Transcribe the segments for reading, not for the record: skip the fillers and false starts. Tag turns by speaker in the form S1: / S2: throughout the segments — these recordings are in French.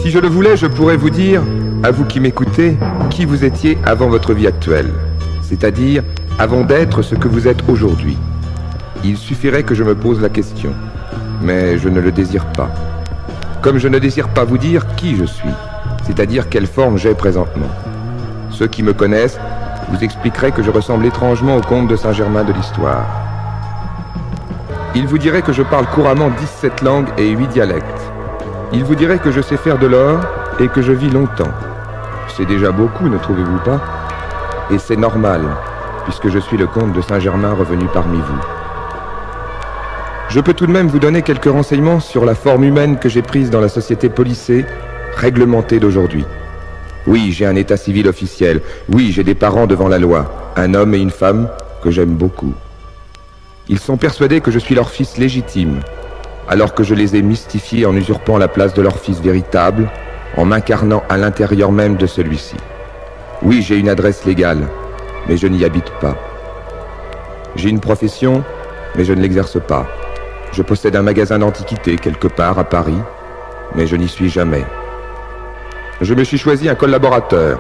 S1: Si je le voulais, je pourrais vous dire, à vous qui m'écoutez, qui vous étiez avant votre vie actuelle, c'est-à-dire avant d'être ce que vous êtes aujourd'hui. Il suffirait que je me pose la question, mais je ne le désire pas. Comme je ne désire pas vous dire qui je suis, c'est-à-dire quelle forme j'ai présentement. Ceux qui me connaissent vous expliqueraient que je ressemble étrangement au comte de Saint-Germain de l'histoire. Ils vous diraient que je parle couramment 17 langues et 8 dialectes. Ils vous diraient que je sais faire de l'or et que je vis longtemps. C'est déjà beaucoup, ne trouvez-vous pas? Et c'est normal, puisque je suis le comte de Saint-Germain revenu parmi vous. Je peux tout de même vous donner quelques renseignements sur la forme humaine que j'ai prise dans la société policée, réglementée d'aujourd'hui. Oui, j'ai un état civil officiel. Oui, j'ai des parents devant la loi, un homme et une femme que j'aime beaucoup. Ils sont persuadés que je suis leur fils légitime, alors que je les ai mystifiés en usurpant la place de leur fils véritable, en m'incarnant à l'intérieur même de celui-ci. Oui, j'ai une adresse légale, mais je n'y habite pas. J'ai une profession, mais je ne l'exerce pas. Je possède un magasin d'antiquités quelque part à Paris, mais je n'y suis jamais. Je me suis choisi un collaborateur.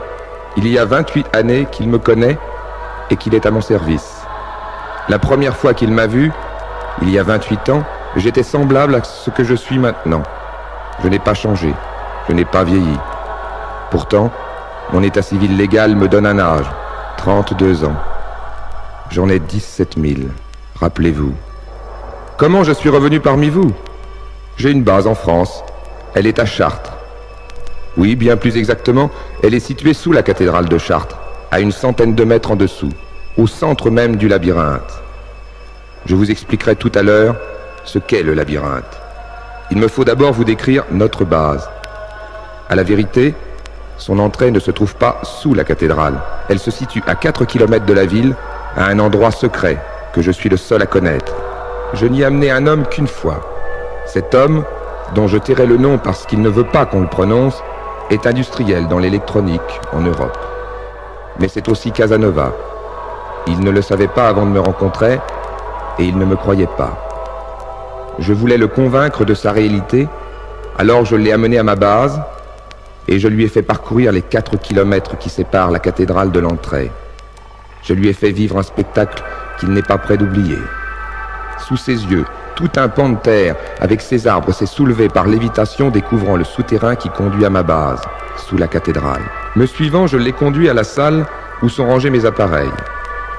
S1: Il y a 28 années qu'il me connaît et qu'il est à mon service. La première fois qu'il m'a vu, il y a 28 ans, j'étais semblable à ce que je suis maintenant. Je n'ai pas changé, je n'ai pas vieilli. Pourtant, mon état civil légal me donne un âge, 32 ans. J'en ai 17 000, rappelez-vous. Comment je suis revenu parmi vous? J'ai une base en France, elle est à Chartres. Oui, bien plus exactement, elle est située sous la cathédrale de Chartres, à une centaine de mètres en dessous, au centre même du labyrinthe. Je vous expliquerai tout à l'heure ce qu'est le labyrinthe. Il me faut d'abord vous décrire notre base. À la vérité, son entrée ne se trouve pas sous la cathédrale. Elle se situe à 4 km de la ville, à un endroit secret que je suis le seul à connaître. Je n'y ai amené un homme qu'une fois. Cet homme, dont je tairai le nom parce qu'il ne veut pas qu'on le prononce, est industriel dans l'électronique en Europe. Mais c'est aussi Casanova. Il ne le savait pas avant de me rencontrer et il ne me croyait pas. Je voulais le convaincre de sa réalité, alors je l'ai amené à ma base et je lui ai fait parcourir les 4 kilomètres qui séparent la cathédrale de l'entrée. Je lui ai fait vivre un spectacle qu'il n'est pas prêt d'oublier. Sous ses yeux, tout un pan de terre avec ses arbres s'est soulevé par lévitation découvrant le souterrain qui conduit à ma base, sous la cathédrale. Me suivant, je l'ai conduit à la salle où sont rangés mes appareils.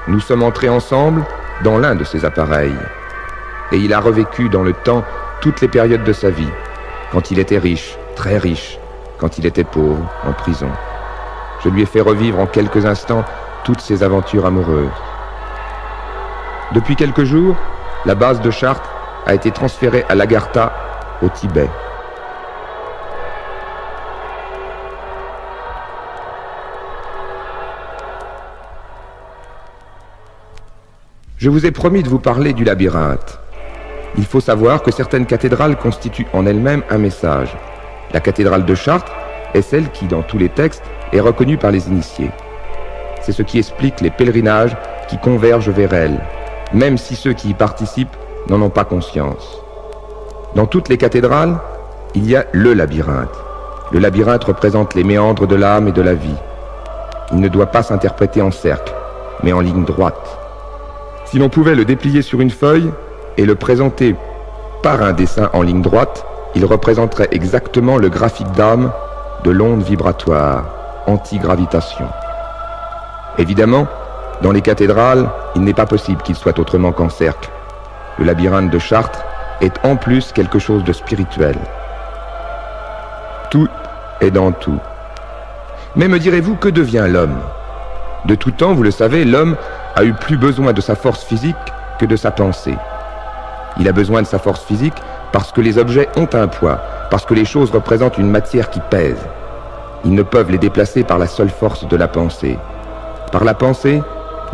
S1: Nous sommes entrés ensemble dans l'un de ces appareils. Et il a revécu dans le temps toutes les périodes de sa vie, quand il était riche, très riche, quand il était pauvre, en prison. Je lui ai fait revivre en quelques instants toutes ses aventures amoureuses. Depuis quelques jours, la base de Chartres a été transférée à Lagartha, au Tibet. Je vous ai promis de vous parler du labyrinthe. Il faut savoir que certaines cathédrales constituent en elles-mêmes un message. La cathédrale de Chartres est celle qui, dans tous les textes, est reconnue par les initiés. C'est ce qui explique les pèlerinages qui convergent vers elle, même si ceux qui y participent n'en ont pas conscience. Dans toutes les cathédrales, il y a le labyrinthe. Le labyrinthe représente les méandres de l'âme et de la vie. Il ne doit pas s'interpréter en cercle, mais en ligne droite. Si l'on pouvait le déplier sur une feuille et le présenter par un dessin en ligne droite, il représenterait exactement le graphique d'âme de l'onde vibratoire, anti-gravitation. Évidemment, dans les cathédrales, il n'est pas possible qu'il soit autrement qu'en cercle. Le labyrinthe de Chartres est en plus quelque chose de spirituel. Tout est dans tout. Mais me direz-vous, que devient l'homme? De tout temps, vous le savez, l'homme a eu plus besoin de sa force physique que de sa pensée. Il a besoin de sa force physique parce que les objets ont un poids, parce que les choses représentent une matière qui pèse. Ils ne peuvent les déplacer par la seule force de la pensée. Par la pensée,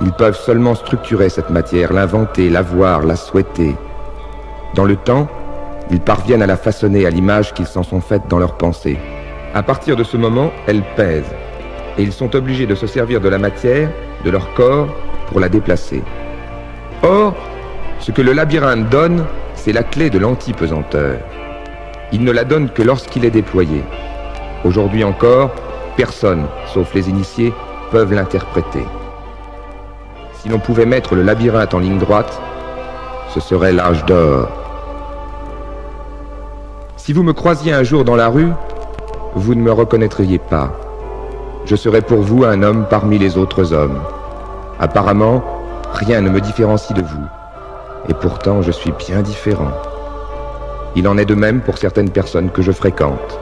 S1: ils peuvent seulement structurer cette matière, l'inventer, la voir, la souhaiter. Dans le temps, ils parviennent à la façonner à l'image qu'ils s'en sont faites dans leur pensée. À partir de ce moment, elle pèse, et ils sont obligés de se servir de la matière, de leur corps, pour la déplacer. Or, ce que le labyrinthe donne, c'est la clé de l'antipesanteur. Il ne la donne que lorsqu'il est déployé. Aujourd'hui encore, personne, sauf les initiés, peuvent l'interpréter. Si l'on pouvait mettre le labyrinthe en ligne droite, ce serait l'âge d'or. Si vous me croisiez un jour dans la rue, vous ne me reconnaîtriez pas. Je serais pour vous un homme parmi les autres hommes. Apparemment, rien ne me différencie de vous. Et pourtant, je suis bien différent. Il en est de même pour certaines personnes que je fréquente.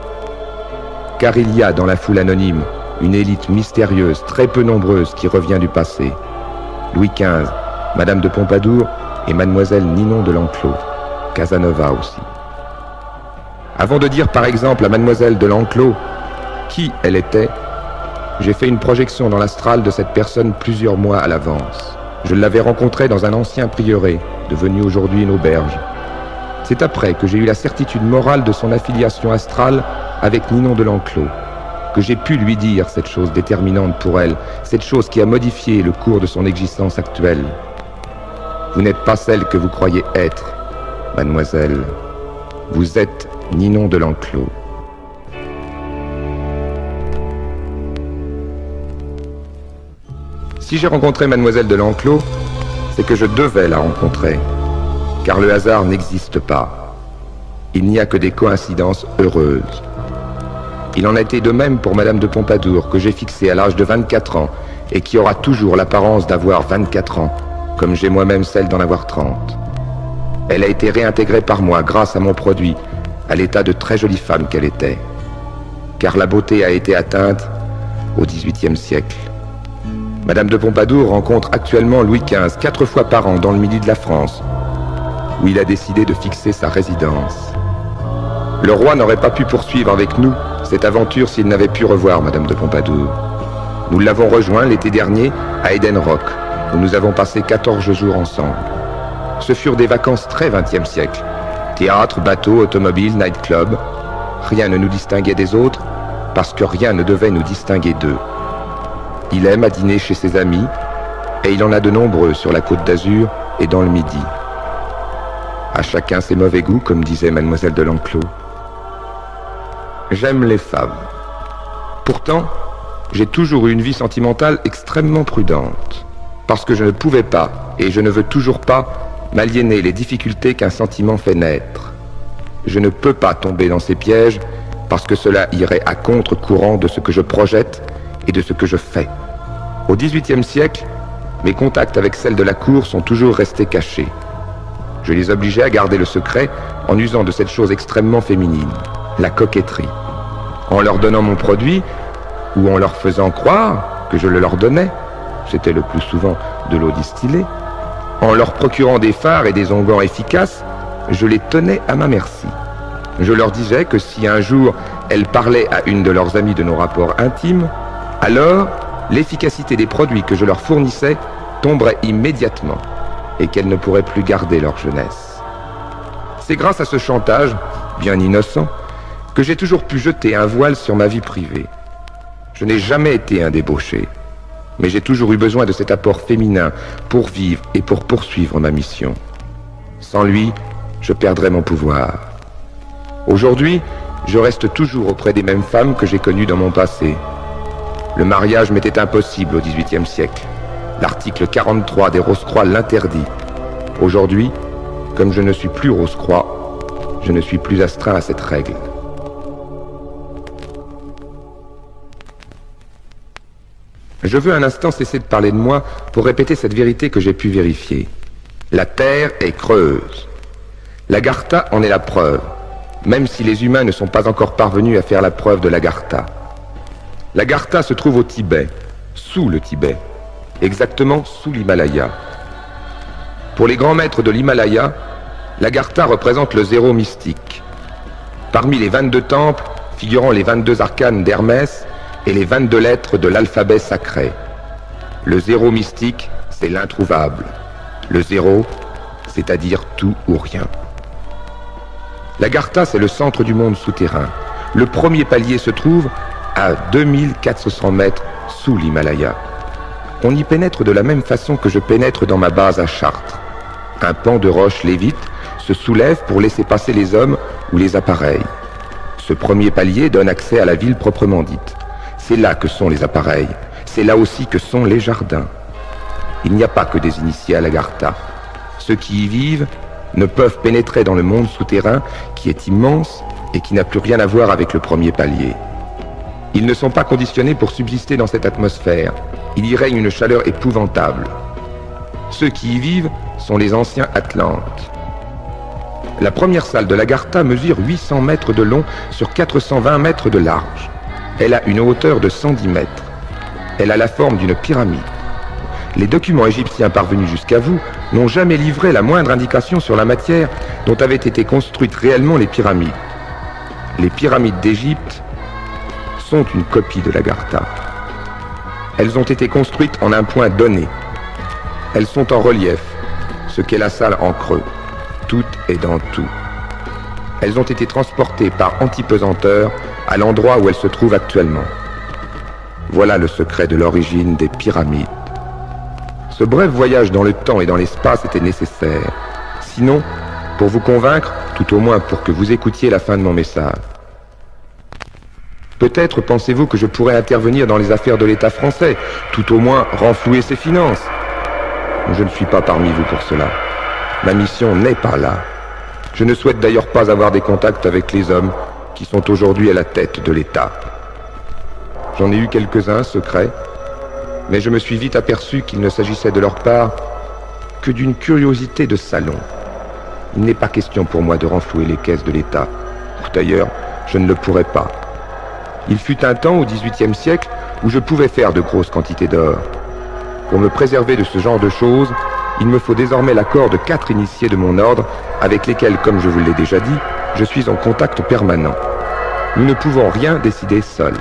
S1: Car il y a dans la foule anonyme une élite mystérieuse, très peu nombreuse, qui revient du passé. Louis XV, Madame de Pompadour et Mademoiselle Ninon de l'Enclos, Casanova aussi. Avant de dire par exemple à Mademoiselle de l'Enclos qui elle était, j'ai fait une projection dans l'astral de cette personne plusieurs mois à l'avance. Je l'avais rencontrée dans un ancien prieuré, devenu aujourd'hui une auberge. C'est après que j'ai eu la certitude morale de son affiliation astrale avec Ninon de l'Enclos, que j'ai pu lui dire cette chose déterminante pour elle, cette chose qui a modifié le cours de son existence actuelle. Vous n'êtes pas celle que vous croyez être, mademoiselle. Vous êtes Ninon de l'Enclos. Si j'ai rencontré mademoiselle de l'Enclos, c'est que je devais la rencontrer, car le hasard n'existe pas. Il n'y a que des coïncidences heureuses. Il en a été de même pour Madame de Pompadour, que j'ai fixée à l'âge de 24 ans, et qui aura toujours l'apparence d'avoir 24 ans, comme j'ai moi-même celle d'en avoir 30. Elle a été réintégrée par moi grâce à mon produit, à l'état de très jolie femme qu'elle était. Car la beauté a été atteinte au XVIIIe siècle. Madame de Pompadour rencontre actuellement Louis XV 4 fois par an dans le midi de la France, où il a décidé de fixer sa résidence. Le roi n'aurait pas pu poursuivre avec nous cette aventure s'il n'avait pu revoir Madame de Pompadour. Nous l'avons rejoint l'été dernier à Eden Rock, où nous avons passé 14 jours ensemble. Ce furent des vacances très 20e siècle. Théâtre, bateau, automobile, night-club. Rien ne nous distinguait des autres, parce que rien ne devait nous distinguer d'eux. Il aime à dîner chez ses amis, et il en a de nombreux sur la Côte d'Azur et dans le Midi. À chacun ses mauvais goûts, comme disait Mademoiselle de l'Enclos. J'aime les femmes. Pourtant, j'ai toujours eu une vie sentimentale extrêmement prudente, parce que je ne pouvais pas, et je ne veux toujours pas, m'aliéner les difficultés qu'un sentiment fait naître. Je ne peux pas tomber dans ces pièges, parce que cela irait à contre-courant de ce que je projette et de ce que je fais. Au XVIIIe siècle, mes contacts avec celles de la cour sont toujours restés cachés. Je les obligeais à garder le secret en usant de cette chose extrêmement féminine, la coquetterie. En leur donnant mon produit, ou en leur faisant croire que je le leur donnais, c'était le plus souvent de l'eau distillée, en leur procurant des fards et des onguents efficaces, je les tenais à ma merci. Je leur disais que si un jour elles parlaient à une de leurs amies de nos rapports intimes, alors l'efficacité des produits que je leur fournissais tomberait immédiatement et qu'elles ne pourraient plus garder leur jeunesse. C'est grâce à ce chantage, bien innocent, que j'ai toujours pu jeter un voile sur ma vie privée. Je n'ai jamais été un débauché, mais j'ai toujours eu besoin de cet apport féminin pour vivre et pour poursuivre ma mission. Sans lui, je perdrais mon pouvoir. Aujourd'hui, je reste toujours auprès des mêmes femmes que j'ai connues dans mon passé. Le mariage m'était impossible au XVIIIe siècle. L'article 43 des Rose-Croix l'interdit. Aujourd'hui, comme je ne suis plus Rose-Croix, je ne suis plus astreint à cette règle. Je veux un instant cesser de parler de moi pour répéter cette vérité que j'ai pu vérifier. La Terre est creuse. L'Agartha en est la preuve, même si les humains ne sont pas encore parvenus à faire la preuve de l'Agartha. L'Agartha se trouve au Tibet, sous le Tibet, exactement sous l'Himalaya. Pour les grands maîtres de l'Himalaya, l'Agartha représente le zéro mystique. Parmi les 22 temples figurant les 22 arcanes d'Hermès et les 22 lettres de l'alphabet sacré. Le zéro mystique, c'est l'introuvable. Le zéro, c'est-à-dire tout ou rien. L'Agartha, c'est le centre du monde souterrain. Le premier palier se trouve à 2400 mètres sous l'Himalaya. On y pénètre de la même façon que je pénètre dans ma base à Chartres. Un pan de roche lévite se soulève pour laisser passer les hommes ou les appareils. Ce premier palier donne accès à la ville proprement dite. C'est là que sont les appareils. C'est là aussi que sont les jardins. Il n'y a pas que des initiés à l'Agartha. Ceux qui y vivent ne peuvent pénétrer dans le monde souterrain qui est immense et qui n'a plus rien à voir avec le premier palier. Ils ne sont pas conditionnés pour subsister dans cette atmosphère. Il y règne une chaleur épouvantable. Ceux qui y vivent sont les anciens Atlantes. La première salle de l'Agartha mesure 800 mètres de long sur 420 mètres de large. Elle a une hauteur de 110 mètres. Elle a la forme d'une pyramide. Les documents égyptiens parvenus jusqu'à vous n'ont jamais livré la moindre indication sur la matière dont avaient été construites réellement les pyramides. Les pyramides d'Égypte sont une copie de l'Agartha. Elles ont été construites en un point donné. Elles sont en relief, ce qu'est la salle en creux. Tout est dans tout. Elles ont été transportées par antipesanteur à l'endroit où elles se trouvent actuellement. Voilà le secret de l'origine des pyramides. Ce bref voyage dans le temps et dans l'espace était nécessaire. Sinon, pour vous convaincre, tout au moins pour que vous écoutiez la fin de mon message. Peut-être pensez-vous que je pourrais intervenir dans les affaires de l'État français, tout au moins renflouer ses finances. Je ne suis pas parmi vous pour cela. Ma mission n'est pas là. Je ne souhaite d'ailleurs pas avoir des contacts avec les hommes qui sont aujourd'hui à la tête de l'État. J'en ai eu quelques-uns secrets, mais je me suis vite aperçu qu'il ne s'agissait de leur part que d'une curiosité de salon. Il n'est pas question pour moi de renflouer les caisses de l'État. D'ailleurs, je ne le pourrais pas. Il fut un temps, au XVIIIe siècle, où je pouvais faire de grosses quantités d'or. Pour me préserver de ce genre de choses, il me faut désormais l'accord de 4 initiés de mon ordre, avec lesquels, comme je vous l'ai déjà dit, je suis en contact permanent. Nous ne pouvons rien décider seuls.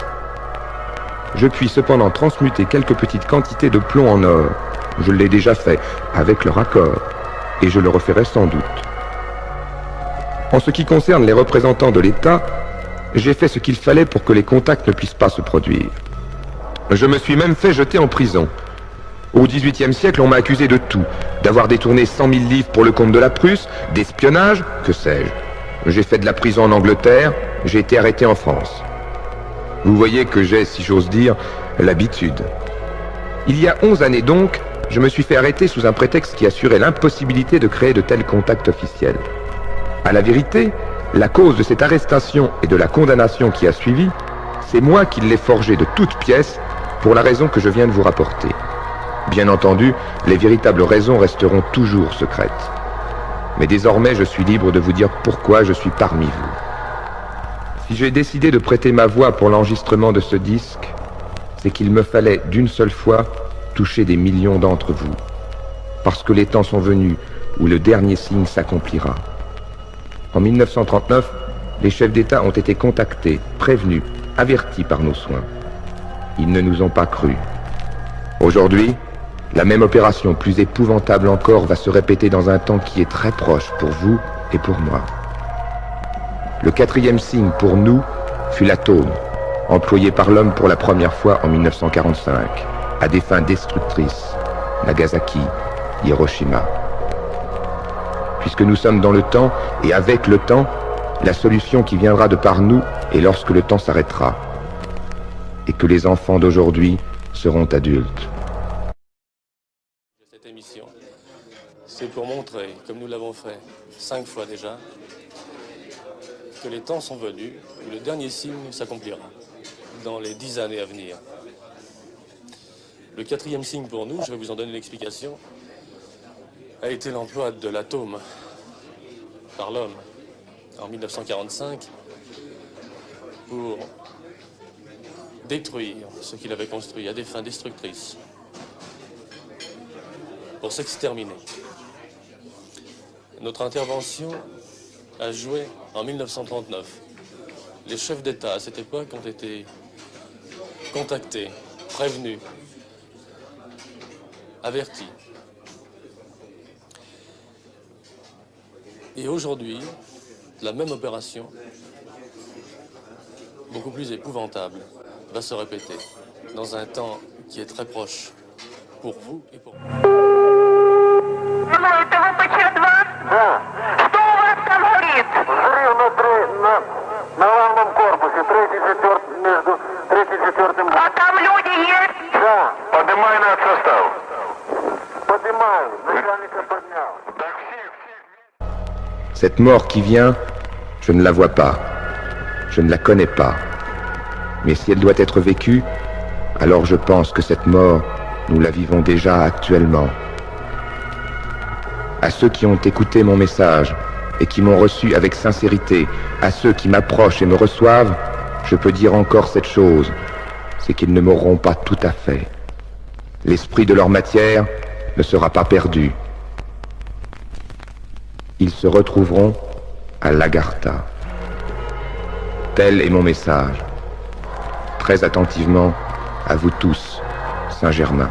S1: Je puis cependant transmuter quelques petites quantités de plomb en or. Je l'ai déjà fait, avec leur accord, et je le referai sans doute. En ce qui concerne les représentants de l'État, j'ai fait ce qu'il fallait pour que les contacts ne puissent pas se produire. Je me suis même fait jeter en prison. Au XVIIIe siècle, on m'a accusé de tout, d'avoir détourné 100 000 livres pour le compte de la Prusse, d'espionnage, que sais-je. J'ai fait de la prison en Angleterre, j'ai été arrêté en France. Vous voyez que j'ai, si j'ose dire, l'habitude. Il y a 11 années donc, je me suis fait arrêter sous un prétexte qui assurait l'impossibilité de créer de tels contacts officiels. À la vérité, la cause de cette arrestation et de la condamnation qui a suivi, c'est moi qui l'ai forgée de toutes pièces pour la raison que je viens de vous rapporter. Bien entendu, les véritables raisons resteront toujours secrètes. Mais désormais, je suis libre de vous dire pourquoi je suis parmi vous. Si j'ai décidé de prêter ma voix pour l'enregistrement de ce disque, c'est qu'il me fallait d'une seule fois toucher des millions d'entre vous, parce que les temps sont venus où le dernier signe s'accomplira. En 1939, les chefs d'État ont été contactés, prévenus, avertis par nos soins. Ils ne nous ont pas cru. Aujourd'hui, la même opération, plus épouvantable encore, va se répéter dans un temps qui est très proche pour vous et pour moi. Le 4e signe pour nous fut l'atome, employé par l'homme pour la première fois en 1945, à des fins destructrices, Nagasaki, Hiroshima. Puisque nous sommes dans le temps, et avec le temps, la solution qui viendra de par nous est lorsque le temps s'arrêtera, et que les enfants d'aujourd'hui seront adultes.
S2: Cette émission, c'est pour montrer, comme nous l'avons fait 5 fois déjà, que les temps sont venus où le dernier signe s'accomplira dans les 10 années à venir. Le 4e signe pour nous, je vais vous en donner l'explication, a été l'emploi de l'atome par l'homme en 1945 pour détruire ce qu'il avait construit à des fins destructrices, pour s'exterminer. Notre intervention a joué en 1939. Les chefs d'État à cette époque ont été contactés, prévenus, avertis. Et aujourd'hui, la même opération, beaucoup plus épouvantable, va se répéter dans un temps qui est très proche pour vous et pour moi.
S3: Алло, это ВПЧ-2?
S4: Да.
S3: Что у вас там горит?
S4: Взрыв на главном корпусе.
S3: А там люди есть?
S4: Да. Поднимай на состав. Поднимаю. Начальника поднял. Так, всех.
S1: Cette mort qui vient, je ne la vois pas. Je ne la connais pas. Mais si elle doit être vécue, alors je pense que cette mort, nous la vivons déjà actuellement. À ceux qui ont écouté mon message et qui m'ont reçu avec sincérité, à ceux qui m'approchent et me reçoivent, je peux dire encore cette chose, c'est qu'ils ne mourront pas tout à fait. L'esprit de leur matière ne sera pas perdu. Ils se retrouveront à l'Agartha. Tel est mon message. Très attentivement, à vous tous, Saint-Germain.